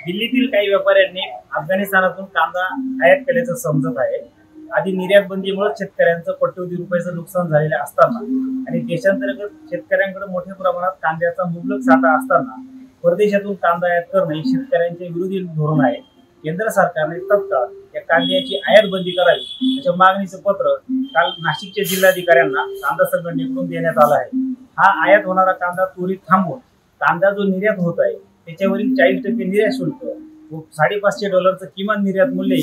दिल्लीतील काही व्यापाऱ्यांनी अफगाणिस्तानातून कांदा आयात केल्याचं समजत आहे। आधी निर्यात बंदीमुळे शेतकऱ्यांचं कोट्यवधी रुपयाचं नुकसान झालेलं असताना आणि देशांतर्गत शेतकऱ्यांकडे मोठ्या प्रमाणात कांद्याचा मुबलक साठा असताना परदेशातून कांदा आयात करणे शेतकऱ्यांचे विरोधी धोरण आहे। केंद्र सरकारने तत्काळ या कांद्याची आयात बंदी करावी अशा मागणीचं पत्र काल नाशिकच्या जिल्हाधिकाऱ्यांना कांदा संघटनेकडून देण्यात आलं आहे। हा आयात होणारा कांदा त्वरित थांबवून कांदा जो निर्यात होत आहे त्याच्यावरील 40% निर्यात शुल्क व $550 किमान निर्यात मूल्य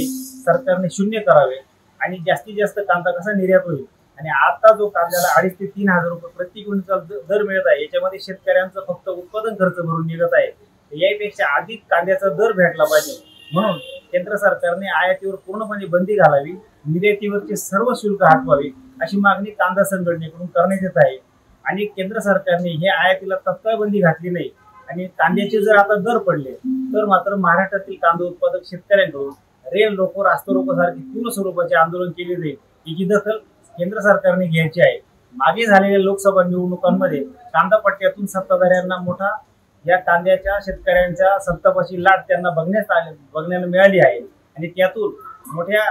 सरकारने शून्य करावे आणि जास्तीत जास्त कांदा कसा निर्यात होईल आणि आता जो कांद्याला 2,500 ते 3,000 रुपये प्रति क्विंटल दर मिळत आहे याच्यामध्ये शेतकऱ्यांचा फक्त उत्पादन खर्च भरून निघत आहे। यापेक्षा अधिक कांद्याचा दर भेटला पाहिजे म्हणून केंद्र सरकारने आयातीवर पूर्णपणे बंदी घालावी, निर्यातीवरचे सर्व शुल्क हटवावे अशी मागणी कांदा संघटनेकडून करण्यात येत आहे। आणि केंद्र सरकारने हे आयातीला तत्काळ बंदी घातली नाही आणि कांद्याचे जर आता दर पडले तर मात्र महाराष्ट्रातील कांदा उत्पादक शेतकऱ्यांकडून रेल रोको, रास्ता रोको सारखी पूर्ण स्वरूपाचे आंदोलन केले जाईल याची दखल केंद्र सरकारने घ्यायची आहे। मागे झालेल्या लोकसभा निवडणुकांमध्ये कांदा पट्ट्यातून सत्ताधाऱ्यांना मोठा या कांद्याच्या शेतकऱ्यांच्या संतापाची लाट त्यांना बघण्याला मिळाली आहे आणि त्यातून मोठ्या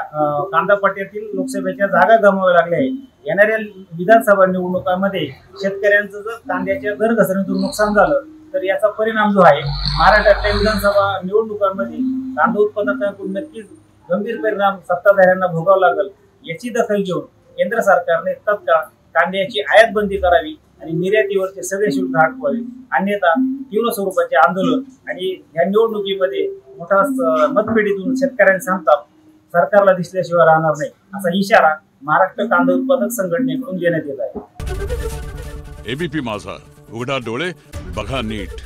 कांदा पट्ट्यातील लोकसभेच्या जागा गमाव्या लागल्या आहेत। येणाऱ्या विधानसभा निवडणुकांमध्ये शेतकऱ्यांचं जर कांद्याच्या दर घसरणीतून नुकसान झालं तर याचा परिणाम जो आहे महाराष्ट्रातल्या विधानसभा निवडणुकांमध्ये कांदा उत्पादकांकडून नक्कीच गंभीर परिणाम सत्ताधाऱ्यांना भोगावा लागेल। याची दखल घेऊन केंद्र सरकारने तत्काळ कांद्याची आयात बंदी करावी आणि निर्यातीवरचे सगळे शुल्क हटवावे, अन्यथा तीव्र स्वरूपाचे आंदोलन आणि या निवडणुकीमध्ये मोठा मतपेढीतून शेतकऱ्यांचा संताप सरकारला दिसल्याशिवाय राहणार नाही असा इशारा महाराष्ट्र कांदा उत्पादक संघटनेकडून देण्यात येत आहे। एबीपी माझा, उघडा डोळे बघा नीट।